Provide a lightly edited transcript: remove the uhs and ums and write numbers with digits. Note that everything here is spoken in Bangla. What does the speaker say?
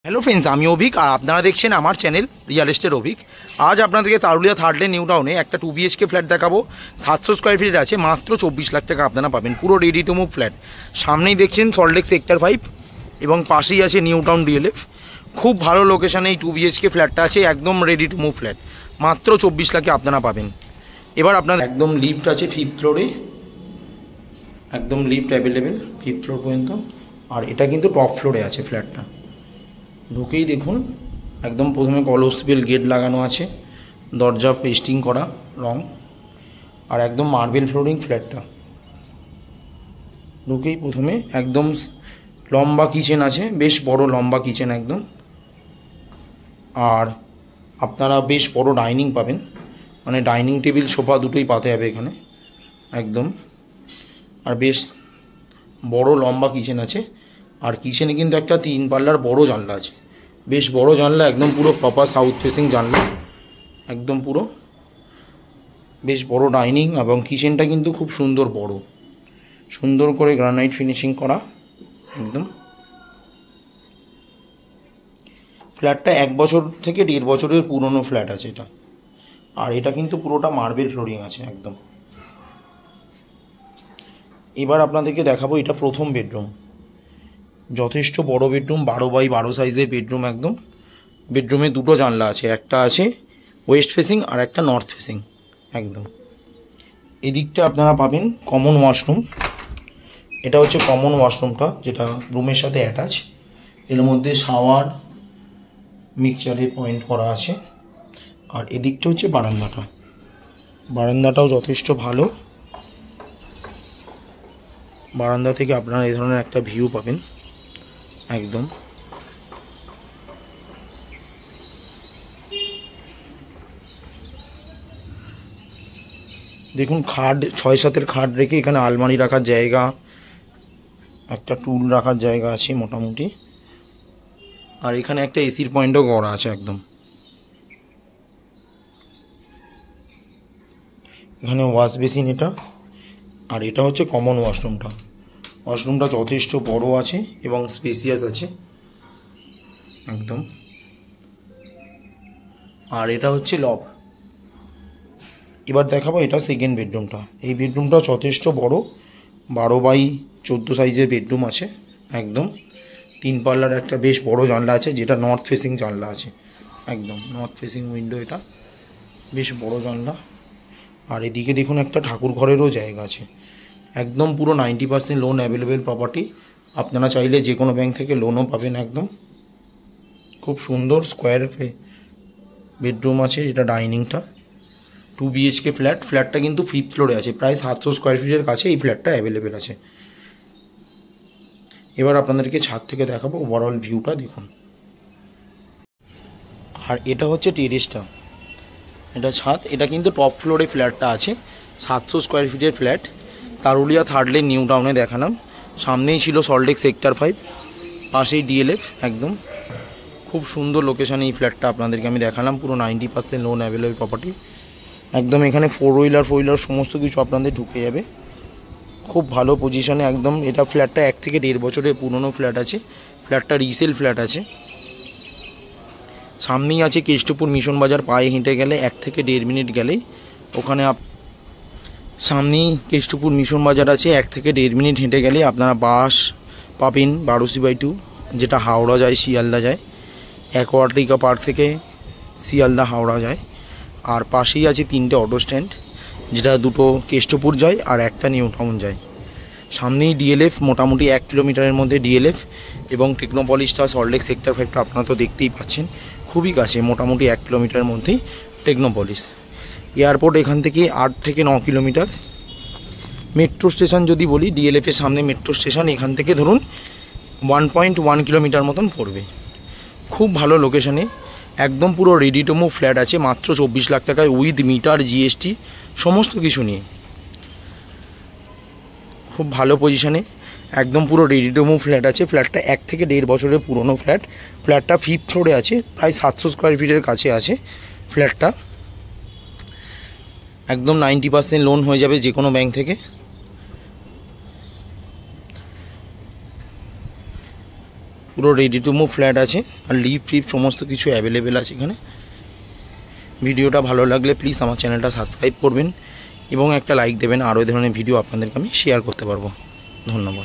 হ্যালো ফ্রেন্ডস, আমি অভিক আর আপনারা দেখছেন আমার চ্যানেল রিয়েল এস্টেট অভিক। আজ আপনাদেরকে তারুলিয়া থার্ড লেন নিউ টাউনে একটা 2 BHK ফ্ল্যাট দেখাবো। 700 স্কোয়ার ফিট আছে, মাত্র 24 লাখ টাকা আপনারা পাবেন। পুরো রেডি টু মুভ ফ্ল্যাট। সামনেই দেখছেন সল্টলেক সেক্টর 5 এবং পাশেই আছে নিউ টাউন DLF। খুব ভালো লোকেশানে এই 2 BHK ফ্ল্যাটটা আছে, একদম রেডি টু মুভ ফ্ল্যাট। মাত্র 24 লাখে আপনারা পাবেন। এবার আপনার একদম লিফট আছে 5th ফ্লোরে, একদম লিফট অ্যাভেলেবেল 5th ফ্লোর পর্যন্ত। আর এটা কিন্তু টপ ফ্লোরে আছে ফ্ল্যাটটা। ঢুকেই দেখুন একদম প্রথমে কলসবেল গেট লাগানো আছে, দরজা পেস্টিং করা রং, আর একদম মার্বেল ফ্লোরিং ফ্ল্যাটটা। ঢুকেই প্রথমে একদম লম্বা কিচেন আছে, বেশ বড় লম্বা কিচেন একদম। আর আপনারা বেশ বড় ডাইনিং পাবেন, মানে ডাইনিং টেবিল সোফা দুটোই পাতে যাবে এখানে একদম। আর বেশ বড় লম্বা কিচেন আছে। আর কিচেনে কিন্তু একটা 3 পাল্লার বড় জানলা আছে, বেশ বড় জানলা, একদম পুরো প্রপার সাউথ ফেসিং জানলা একদম পুরো। বেশ বড় ডাইনিং এবং কিচেনটা কিন্তু খুব সুন্দর বড়, সুন্দর করে গ্রানাইট ফিনিশিং করা একদম। ফ্ল্যাটটা 1 বছর থেকে 1.5 বছরের পুরনো ফ্ল্যাট আছে এটা। আর এটা কিন্তু পুরোটা মার্বেল ফ্লোরিং আছে একদম। এবার আপনাদেরকে দেখাবো এটা প্রথম বেডরুম। যথেষ্ট বড় বেডরুম, 12x12 সাইজের বেডরুম একদম। বেডরুমে দুটো জানলা আছে, একটা আছে ওয়েস্ট ফেসিং আর একটা নর্থ ফেসিং একদম। এদিকটা আপনারা পাবেন কমন ওয়াশরুম। এটা হচ্ছে কমন ওয়াশরুমটা, যেটা রুমের সাথে অ্যাটাচ। এর মধ্যে শাওয়ার, মিক্সচারের পয়েন্ট করা আছে। আর এদিকটা হচ্ছে বারান্দাটা। বারান্দাটাও যথেষ্ট ভালো। বারান্দা থেকে আপনারা এই ধরনের একটা ভিউ পাবেন একদম। দেখুন খাট, 6-7 খাট রেখে এখানে আলমারি রাখার জায়গা, একটা টুল রাখার জায়গা আছে মোটামুটি। আর এখানে একটা এসির পয়েন্টও করা আছে একদম। এখানে ওয়াশ বেসিন এটা। আর এটা হচ্ছে কমন ওয়াশরুমটা। ওয়াশরুমটা যথেষ্ট বড় আছে এবং স্পেসিয়াস আছে একদম। আর এটা হচ্ছে লব। এবার দেখাবো এটা সেকেন্ড বেডরুমটা। এই বেডরুমটা যথেষ্ট বড়, 12x14 সাইজের বেডরুম আছে একদম। 3 পাল্লার একটা বেশ বড় জানলা আছে, যেটা নর্থ ফেসিং জানলা আছে একদম। নর্থ ফেসিং উইন্ডো এটা, বেশ বড় জানলা। আর এদিকে দেখুন একটা ঠাকুর ঘরেরও জায়গা আছে একদম। পুরো 90% লোন অ্যাভেলেবেল প্রপার্টি। আপনারা চাইলে যে কোনো ব্যাংক থেকে লোনও পাবেন একদম। খুব সুন্দর স্কোয়ার বেডরুম আছে। এটা ডাইনিংটা 2 BHK ফ্ল্যাট। ফ্ল্যাটটা কিন্তু 5th ফ্লোরে আছে, প্রায় 700 স্কোয়ার ফিটের কাছে এই ফ্ল্যাটটা অ্যাভেলেবেল আছে। এবার আপনাদেরকে ছাদ থেকে দেখাবো ওভারঅল ভিউটা দেখুন। আর এটা হচ্ছে টেরেসটা, এটা ছাদ। এটা কিন্তু টপ ফ্লোরে ফ্ল্যাটটা আছে, 700 স্কোয়ার ফিটের ফ্ল্যাট। তারুলিয়া থার্ড লেন নিউ টাউনে দেখালাম। সামনেই ছিল সল্টলেক সেক্টর 5, পাশেই DLF একদম। খুব সুন্দর লোকেশানে এই ফ্ল্যাটটা আপনাদেরকে আমি দেখালাম। পুরো 90% লোন অ্যাভেলেবল প্রপার্টি একদম। এখানে 4 হুইলার সমস্ত কিছু আপনাদের ঢুকে যাবে। খুব ভালো পজিশনে একদম। এটা ফ্ল্যাটটা 1 থেকে 1.5 বছরের পুরনো ফ্ল্যাট আছে। ফ্ল্যাটটা রিসেল ফ্ল্যাট আছে। সামনেই আছে কেষ্টপুর মিশন বাজার, পায়ে হেঁটে গেলে 1 থেকে 1.5 মিনিট গেলেই ওখানে সামনেই কেষ্টপুর মিশন বাজার আছে। 1 থেকে 1.5 মিনিট হেঁটে গেলে আপনারা বাস পাবেন 12C/2, যেটা হাওড়া যায়, শিয়ালদা যায়। অ্যাকোয়াটিকা পার্ক থেকে শিয়ালদা হাওড়া যায়। আর পাশেই আছে 3টে অটো স্ট্যান্ড, যেটা 2টো কেষ্টপুর যায় আর একটা নিউ টাউন যায়। সামনেই DLF, মোটামুটি 1 কিলোমিটারের মধ্যে DLF এবং টেকনোপলিসটা সল্টলেক সেক্টর 5টা আপনারা তো দেখতেই পাচ্ছেন, খুবই কাছে, মোটামুটি 1 কিলোমিটারের মধ্যেই টেকনোপলিস। এয়ারপোর্ট এখান থেকে 8 থেকে 9 কিলোমিটার। মেট্রো স্টেশন যদি বলি, DLF-এর সামনে মেট্রো স্টেশন, এখান থেকে ধরুন 1.1 কিলোমিটার মতন পড়বে। খুব ভালো লোকেশানে একদম। পুরো রেডি টু মুভ ফ্ল্যাট আছে, মাত্র 24 লাখ টাকায়, উইথ মিটার, GST সমস্ত কিছু নিয়ে। খুব ভালো পজিশানে একদম, পুরো রেডি টু মুভ ফ্ল্যাট আছে। ফ্ল্যাটটা 1 থেকে 1.5 বছরের পুরনো ফ্ল্যাট। ফ্ল্যাটটা 5th ফ্লোরে আছে, প্রায় 700 স্কোয়ার ফিটের কাছে আছে ফ্ল্যাটটা। একদম 90% লোন হয়ে যাবে যে কোনো ব্যাংক থেকে। পুরো রেডি টু মুভ ফ্ল্যাট আছে, আর লিফট ফিফট সমস্ত কিছু অ্যাভেলেবেল আছে এখানে। ভিডিওটা ভালো লাগলে প্লিজ আমার চ্যানেলটা সাবস্ক্রাইব করবেন এবং একটা লাইক দেবেন, আরও এই ধরনের ভিডিও আপনাদেরকে আমি শেয়ার করতে পারবো। ধন্যবাদ।